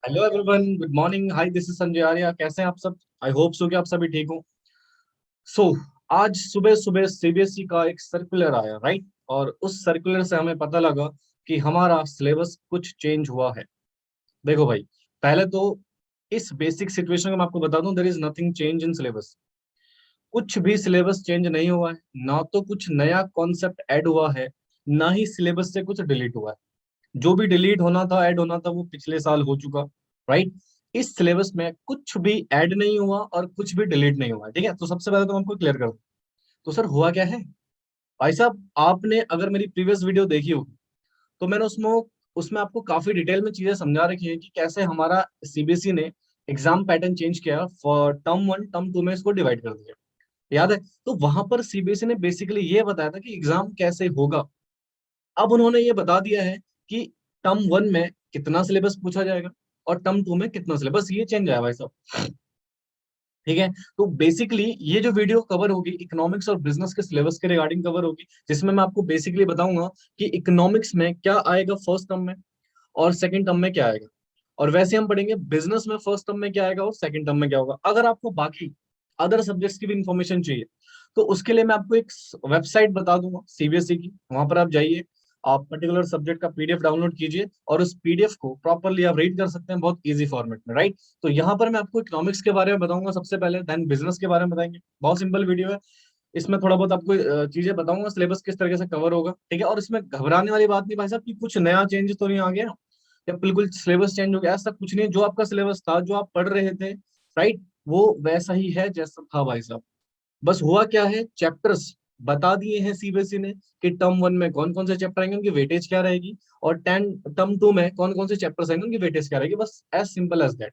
Hello everyone, good morning. Hi, this is Sanjay Arya. कैसे हैं आप सब? आई होप सो कि आप सभी ठीक हो। सो आज सुबह सुबह सीबीएसई का एक सर्कुलर आया, राइट? और उस सर्कुलर से हमें पता लगा कि हमारा सिलेबस कुछ चेंज हुआ है। देखो भाई, पहले तो इस बेसिक सिचुएशन को मैं आपको बता दूं, there is nothing change in syllabus. कुछ भी सिलेबस चेंज नहीं हुआ है, ना तो कुछ नया कॉन्सेप्ट ऐड हुआ है, ना ही सिलेबस से कुछ डिलीट हुआ है। जो भी डिलीट होना था, ऐड होना था, वो पिछले साल हो चुका, राइट? इस सिलेबस में कुछ भी ऐड नहीं हुआ और कुछ भी डिलीट नहीं हुआ है, ठीक है? तो सबसे पहले तो मैं आपको क्लियर कर दूं। तो सर हुआ क्या है? भाई साहब, आपने अगर मेरी प्रीवियस वीडियो देखी होगी तो मैंने उसमें उसमें आपको काफी डिटेल में चीजें समझा रखी है कि कैसे हमारा सीबीएसई ने एग्जाम पैटर्न चेंज किया, for term one term two में इसको डिवाइड कर दिया। याद है? तो वहां पर सीबीएसई ने बेसिकली ये बताया था कि एग्जाम कैसे होगा। अब उन्होंने ये बता दिया है कि टर्म वन में कितना सिलेबस पूछा जाएगा और टर्म टू में कितना सिलेबस, ये चेंज आया भाई साहब। ठीक है? तो बेसिकली ये जो वीडियो कवर होगी इकोनॉमिक्स और बिजनेस के सिलेबस के रिगार्डिंग कवर होगी, जिसमें मैं आपको बेसिकली बताऊंगा कि इकोनॉमिक्स में क्या आएगा फर्स्ट टर्म में और सेकंड टर्म में क्या आएगा। और वैसे हम पढ़ेंगे बिजनेस में फर्स्ट टर्म में क्या आएगा और सेकंड टर्म में क्या होगा। अगर आपको बाकी अदर सब्जेक्ट्स की भी इंफॉर्मेशन चाहिए तो उसके लिए मैं आपको एक वेबसाइट बता दूंगा सीबीएसई की, वहां पर आप जाइए, आप पर्टिकुलर सब्जेक्ट का पीडीएफ डाउनलोड कीजिए और उस पीडीएफ को प्रॉपरली आप रीड कर सकते हैं बहुत इजी फॉर्मेट में, राइट? तो यहाँ पर मैं आपको इकोनॉमिक्स के बारे में बताऊंगा सबसे पहले, देन बिजनेस के बारे में बताएंगे। बहुत सिंपल वीडियो है। इसमें थोड़ा बहुत आपको चीजें बताऊंगा, सिलेबस किस तरीके से कवर होगा, ठीक है? और इसमें घबराने वाली बात नहीं भाई साहब कि कुछ नया चेंज तो नहीं आ गया या बिल्कुल सिलेबस चेंज हो गया, ऐसा कुछ नहीं। जो आपका सिलेबस था, जो आप पढ़ रहे थे, राइट, वो वैसा ही है जैसा था भाई साहब। बस हुआ क्या है, चैप्टर्स बता दिए हैं सीबीएसई ने कि टर्म वन में कौन कौन से चैप्टर आएंगे, उनकी वेटेज क्या रहेगी, और टेन टर्म टू में कौन कौन से चैप्टर्स आएंगे, उनकी वेटेज क्या रहेगी। बस एज सिंपल एज दैट।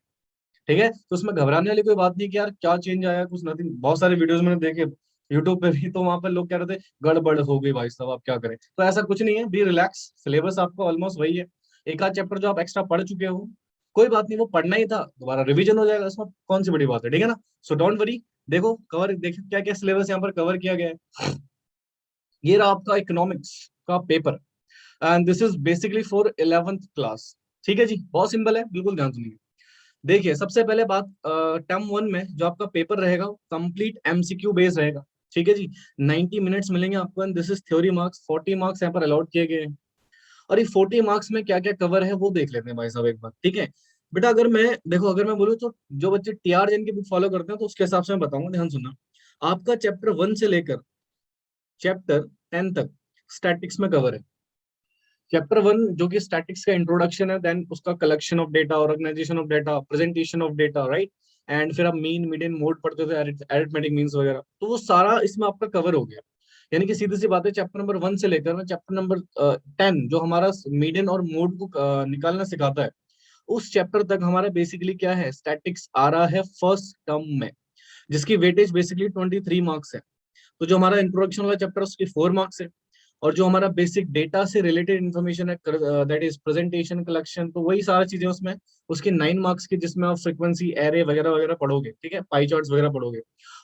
ठीक है? तो उसमें घबराने वाली कोई बात नहीं कि यार क्या चेंज आया, कुछ नथिंग। बहुत सारे वीडियोस मैंने देखे यूट्यूब पे भी, तो वहां पर लोग कह रहे थे गड़बड़ हो गई भाई साहब, आप क्या करें। तो ऐसा कुछ नहीं है, बी रिलैक्स। सिलेबस आपका ऑलमोस्ट वही है। एक आध चैप्टर जो आप एक्स्ट्रा पढ़ चुके हो, कोई बात नहीं, वो पढ़ना ही था, दोबारा रिवीजन हो जाएगा, इसमें कौन सी बड़ी बात है, ठीक है ना? So don't worry. देखो कवर, देखो क्या क्या सिलेबस यहाँ पर कवर किया गया है। ये रहा आपका इकोनॉमिक्स का paper, and this is basically for 11th class. ठीक है जी, बहुत सिंपल है, बिल्कुल ध्यान सुनिए। देखिए सबसे पहले बात, टर्म वन में जो आपका पेपर रहेगा कंप्लीट एमसीक्यू बेस रहेगा। ठीक है जी? 90 मिनट्स मिलेंगे आपको, and this is theory marks. 40 marks यहाँ पर अलॉट किए गए हैं। और ये 40 मार्क्स में क्या क्या कवर है वो देख लेते हैं भाई साहब एक बार, ठीक है? बेटा अगर मैं, देखो अगर मैं बोलूँ तो जो बच्चे टीआर जिनकी बुक फॉलो करते हैं तो उसके हिसाब से मैं बताऊंगा, ध्यान सुनना। आपका चैप्टर वन से लेकर चैप्टर 10 तक स्टैटिक्स में कवर है। चैप्टर वन जो कि स्टैटिक्स का इंट्रोडक्शन है, देन उसका collection of data, organization of data, presentation of data, right? And फिर आप मीन मीडियन मोड पढ़ते थे, अरिथमेटिक मीन्स वगैरह, तो वो सारा इसमें आपका कवर हो गया। यानी कि सीधी सी बात है, चैप्टर नंबर वन से लेकर ना चैप्टर नंबर 10 जो हमारा मीडियन और मोड को निकालना सिखाता है, उस चैप्टर तक हमारा बेसिकली क्या है, स्टैटिक्स आ रहा है फर्स्ट टर्म में, जिसकी वेटेज बेसिकली 23 मार्क्स है। तो जो हमारा इंट्रोडक्शन वाला चैप्टर उसकी 4 मार्क्स है। और जो हमारा बेसिक डेटा से रिलेटेड इन्फॉर्मेशन है, दैट इज प्रेजेंटेशन कलेक्शन, तो वही सारा चीजें उसमें, उसके 9 मार्क्स की, जिसमें आप फ्रीक्वेंसी एरे वगैरह वगैरह पढ़ोगे, ठीक है, पाई चार्ट्स वगैरह पढ़ोगे।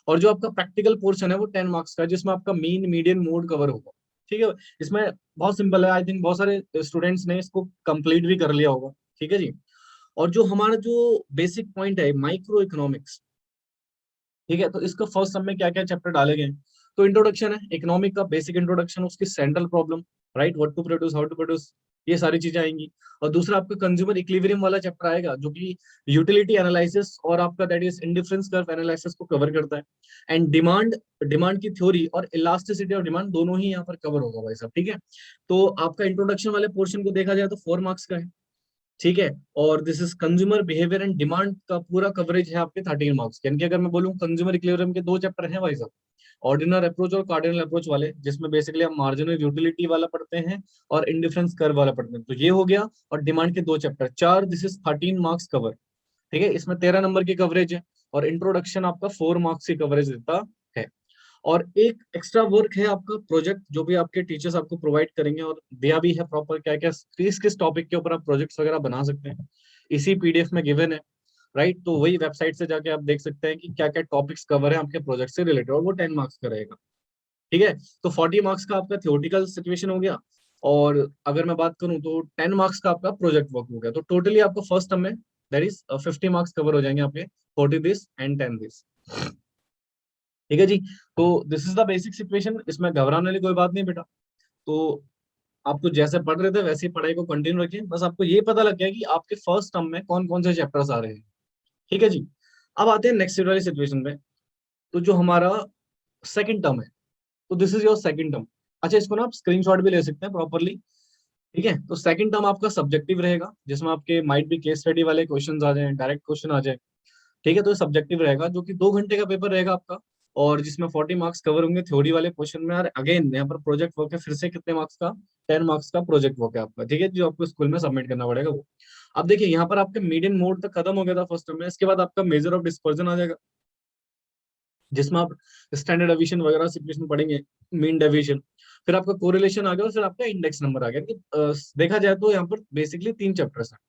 और जो आपका प्रैक्टिकल पोर्शन है वो 10 मार्क्स का है, जिसमें आपका मीन मीडियन मोड कवर होगा। ठीक है? इसमें बहुत सिंपल है, आई थिंक बहुत सारे स्टूडेंट्स ने इसको कंप्लीट भी कर लिया होगा। ठीक है जी? और जो हमारा जो बेसिक पॉइंट है माइक्रो इकोनॉमिक्स, ठीक है, तो इसका फर्स्ट सब में क्या क्या चैप्टर डाले गए हैं? तो इंट्रोडक्शन है इकोनॉमिक का, बेसिक इंट्रोडक्शन, उसकी central problem, right, what to produce, how to produce, ये सारी चीजें आएंगी। और दूसरा आपका कंज्यूमर इक्विलिब्रियम वाला चैप्टर आएगा, जो कि यूटिलिटी एनालिसिस और आपका that is indifference curve analysis को कवर करता है। एंड डिमांड, डिमांड की थ्योरी और इलास्टिसिटी ऑफ डिमांड दोनों ही यहाँ पर कवर होगा भाई साहब। ठीक है? तो आपका इंट्रोडक्शन वाले पोर्शन को देखा जाए तो 4 मार्क्स का है। ठीक है? और this is consumer behaviour and demand का पूरा कवरेज है आपके 13 मार्क्स। यानी कि अगर मैं बोलूँ कंज्यूमर इक्विलिब्रियम के दो चैप्टर हैं भाई साहब, ऑर्डिनल अप्रोच और कार्डिनल अप्रोच वाले, जिसमें बेसिकली हम मार्जिनल यूटिलिटी वाला पढ़ते हैं और इंडिफरेंस कर्व वाला पढ़ते हैं, तो ये हो गया। और डिमांड के दो चैप्टर चार, दिस इज 13 मार्क्स कवर। ठीक है? इसमें 13 नंबर की कवरेज है। और इंट्रोडक्शन आपका 4 मार्क्स की कवरेज देता है। और एक एक्स्ट्रा वर्क है आपका प्रोजेक्ट, जो भी आपके टीचर्स आपको प्रोवाइड करेंगे, और दिया भी है प्रॉपर क्या क्या किस किस टॉपिक के ऊपर आप प्रोजेक्ट्स वगैरह बना सकते हैं, इसी पीडीएफ में गिवन है, राइट? तो वही वेबसाइट से जाके आप देख सकते हैं कि क्या क्या टॉपिक्स कवर है आपके प्रोजेक्ट से रिलेटेड, और वो 10 मार्क्स का रहेगा। ठीक है? तो 40 मार्क्स का आपका थियोटिकल सिचुएशन हो गया। और अगर मैं बात करूं तो 10 मार्क्स का आपका प्रोजेक्ट वर्क हो गया। तो टोटली आपको फर्स्ट टर्म में दैट इज 50 मार्क्स कवर हो जाएंगे आपके 40 दिस एंड 10 दिस। ठीक है जी। तो this is the basic situation, इसमें घबराने वाली कोई बात नहीं बेटा। तो आपको जैसे पढ़ रहे थे वैसे ही पढ़ाई को कंटिन्यू रखिए, बस आपको ये पता लग गया कि आपके फर्स्ट टर्म में कौन कौन से चैप्टर्स आ रहे हैं। ठीक है जी। अब आते हैं नेक्स्ट वाली सिचुएशन पे। तो जो हमारा सेकंड टर्म है, तो this is your second term. अच्छा, इसको ना आप स्क्रीनशॉट भी ले सकते हैं प्रॉपरली। ठीक है, तो सेकंड टर्म आपका सब्जेक्टिव रहेगा, जिसमें आपके माइट भी केस स्टडी वाले क्वेश्चंस आ जाए, डायरेक्ट क्वेश्चन आ जाए। ठीक है, तो सब्जेक्टिव रहेगा जो कि 2 घंटे का पेपर रहेगा आपका, और जिसमें 40 मार्क्स कवर होंगे थ्योरी वाले क्वेश्चन में। और अगेन यहाँ पर प्रोजेक्ट वर्क है, फिर से कितने मार्क्स का, 10 मार्क्स का प्रोजेक्ट वर्क है आपका। ठीक है, जो आपको स्कूल में सबमिट करना पड़ेगा वो। अब देखिए यहाँ पर आपके मीडियन मोड तक खत्म हो गया था फर्स्ट टर्म में, इसके बाद आपका मेजर ऑफ डिस्पर्जन आ जाएगा, जिसमें आप स्टैंडर्ड डेविएशन वगैरह सिचुएशन पढ़ेंगे, मीन डेविएशन। फिर आपका कोरिलेशन आ गया, और फिर आपका इंडेक्स नंबर आ गया। देखा जाए तो यहाँ पर बेसिकली 3 चैप्टर्स हैं।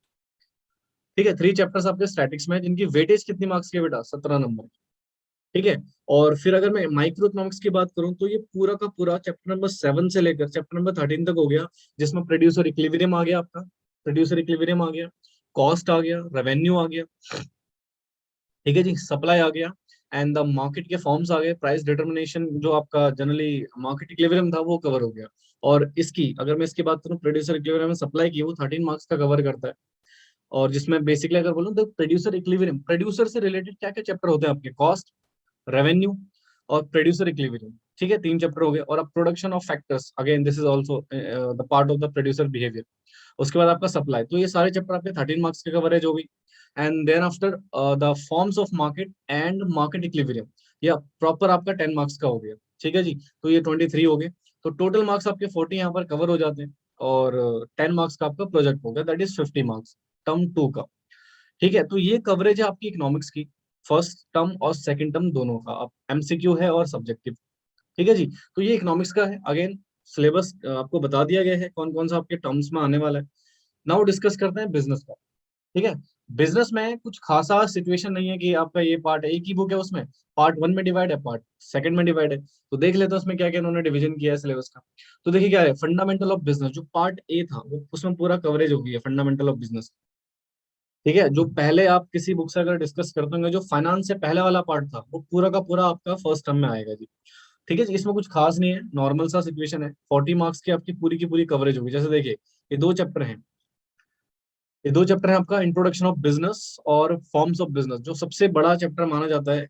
ठीक है, 3 चैप्टर्स आपके स्टैटिक्स में हैं, जिनकी वेटेज कितनी मार्क्स की है बेटा, 17 नंबर। ठीक है। और फिर अगर मैं माइक्रो इकोनॉमिक्स की बात करूं, तो ये पूरा का पूरा चैप्टर नंबर 7 से लेकर चैप्टर नंबर 13 तक हो गया, जिसमें प्रोड्यूसर इक्विलिब्रियम आ गया आपका, प्रोड्यूसर इक्विलिब्रियम आ गया, कॉस्ट आ गया, रेवेन्यू आ गया। ठीक है जी, सप्लाई आ गया, एंड द मार्केट के फॉर्म्स आ गए, प्राइस डिटर्मिनेशन जो आपका जनरली मार्केट इक्विलिब्रियम था वो कवर हो गया। और इसकी अगर मैं इसकी बात करूं, प्रोड्यूसर इक्विलिब्रियम में सप्लाई की, वो 13 मार्क्स का कवर करता है। और जिसमें बेसिकली अगर बोलूं तो प्रोड्यूसर इक्विलिब्रियम, प्रोड्यूसर से रिलेटेड क्या क्या चैप्टर होते हैं आपके, कॉस्ट, रेवेन्यू और प्रोड्यूसर इक्विलिब्रियम। ठीक है, 3 चैप्टर हो गए। और अब production of factors, again this is also the part of the producer behaviour. उसके बाद आपका सप्लाई, तो ये सारे चैप्टर आपके 13 मार्क्स के कवरेज हो गई। And then after the forms of market and market equilibrium, या प्रॉपर आपका 10 मार्क्स का हो गया। ठीक है जी, तो ये 23 हो गए। तो टोटल मार्क्स आपके 40 यहाँ पर कवर हो जाते हैं, और 10 मार्क्स का आपका प्रोजेक्ट हो गया, दैट इज 50 मार्क्स टर्म 2 का। ठीक है, तो ये कवरेज है आपकी इकोनॉमिक्स की, फर्स्ट टर्म और सेकंड टर्म दोनों का। अब एमसीक्यू है और सब्जेक्टिव। ठीक है जी। तो ये इकोनॉमिक्स का है। अगेन सिलेबस आपको बता दिया गया है कौन कौन सा आपके टर्म्स में आने वाला है। नाउ डिस्कस करते हैं बिजनेस का। ठीक है, बिजनेस में कुछ खासा सिचुएशन नहीं है कि आपका ये पार्ट है, एक ही बुक है उसमें, पार्ट 1 में डिवाइड है, पार्ट सेकंड में डिवाइड है। तो देख लेते हैं उसमें क्या क्या इन्होंने डिवीजन किया है सिलेबस का। तो देखिए क्या है, फंडामेंटल ऑफ बिजनेस जो पार्ट ए था, वो उसमें पूरा कवरेज हो गई है फंडामेंटल ऑफ बिजनेस। ठीक है, जो पहले आप किसी बुक से अगर डिस्कस करते होंगे, जो फाइनेंस से पहले वाला पार्ट था, वो पूरा का पूरा आपका फर्स्ट टर्म में आएगा जी। ठीक है जी, इसमें कुछ खास नहीं है, नॉर्मल सा सिचुएशन है। 40 मार्क्स की आपकी पूरी की पूरी कवरेज होगी। जैसे देखिए, ये 2 चैप्टर हैं, ये 2 चैप्टर हैं आपका, इंट्रोडक्शन ऑफ बिजनेस और फॉर्म्स ऑफ बिजनेस, जो सबसे बड़ा चैप्टर माना जाता है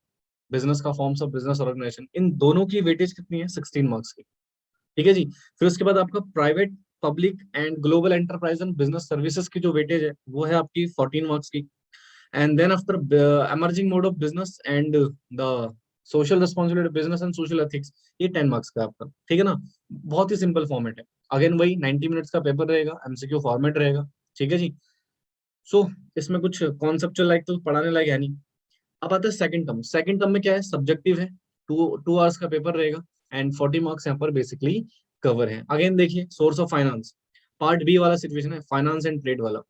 बिजनेस का, फॉर्म्स ऑफ बिजनेस ऑर्गेनाइजेशन। इन दोनों की वेटेज कितनी है, 16 मार्क्स की। ठीक है जी। फिर उसके बाद आपका private, public and global enterprise and business services की जो वेटेज है, वो है आपकी 14 मार्क्स की। And then after emerging mode of business and the social responsibility business and social ethics, ये 10 मार्क्स का है आपका। ठीक है ना, बहुत ही सिंपल फॉर्मेट है। अगेन वही 90 मिनट्स का पेपर रहेगा, एमसीक्यू फॉर्मेट रहेगा। ठीक है जी। सो इसमें कुछ कॉन्सेप्चुअल लाइक तो पढ़ाने लायक है नहीं। अब आता है सेकंड टर्म। सेकंड टर्म में क्या है, सब्जेक्टिव है, 2 आवर्स का पेपर रहेगा, एंड 40 मार्क्स यहाँ पर बेसिकली कवर है। अगेन देखिए, source of finance, part B वाला सिचुएशन है, फाइनेंस एंड ट्रेड वाला।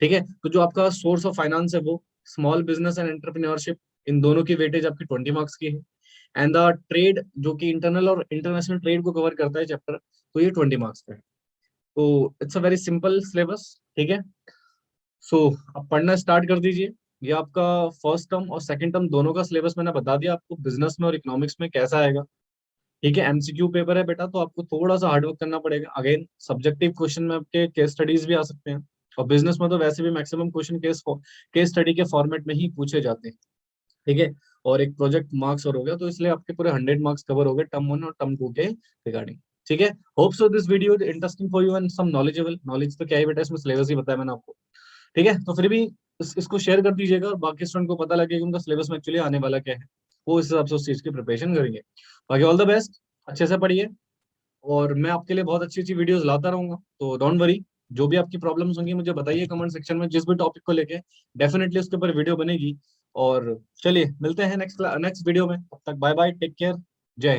ठीक है, तो जो आपका सोर्स ऑफ फाइनेंस है वो स्मॉल बिजनेस एंड एंटरप्रेन्योरशिप, इन दोनों की वेटेज आपकी 20 मार्क्स की है। एंड द ट्रेड, जो कि इंटरनल और इंटरनेशनल ट्रेड को कवर करता है चैप्टर, तो ये 20 मार्क्स का है। तो it's a very simple syllabus. ठीक है। सो अब पढ़ना स्टार्ट कर दीजिए। ये आपका फर्स्ट टर्म और सेकंड टर्म दोनों का सिलेबस मैंने बता दिया आपको, बिजनेस में और इकोनॉमिक्स में कैसा आएगा। ठीक है, एमसीक्यू पेपर है बेटा, तो आपको थोड़ा सा हार्डवर्क करना पड़ेगा। अगेन सब्जेक्टिव क्वेश्चन में आपके केस स्टडीज भी आ सकते हैं, और बिजनेस में तो वैसे भी मैक्सिमम क्वेश्चन केस स्टडी के फॉर्मेट में ही पूछे जाते हैं। ठीक है, और एक प्रोजेक्ट मार्क्स और हो गया, तो इसलिए आपके पूरे 100 मार्क्स कवर हो गए टर्म 1 और टर्म 2 के रिगार्डिंग। ठीक है, hope so this video interesting for you and some knowledgeable. Knowledge तो क्या है बेटा, इसमें सिलेबस ही बताया मैंने आपको। ठीक है, तो फिर भी इसको शेयर कर दीजिएगा, और बाकी स्टूडेंट को पता लगे कि उनका सिलेबस में एक्चुअली आने वाला क्या है, वो इस हिसाब से उस चीज की प्रिपरेशन करेंगे। बाकी ऑल द बेस्ट, अच्छे से पढ़िए, और मैं आपके लिए बहुत अच्छी अच्छी वीडियोस लाता रहूंगा, तो डोंट वरी। जो भी आपकी प्रॉब्लम्स होंगी मुझे बताइए कमेंट सेक्शन में, जिस भी टॉपिक को लेके, डेफिनेटली उसके ऊपर वीडियो बनेगी। और चलिए मिलते हैं नेक्स्ट नेक्स्ट वीडियो में, तब तक बाय बाय, टेक केयर, जय हिंद।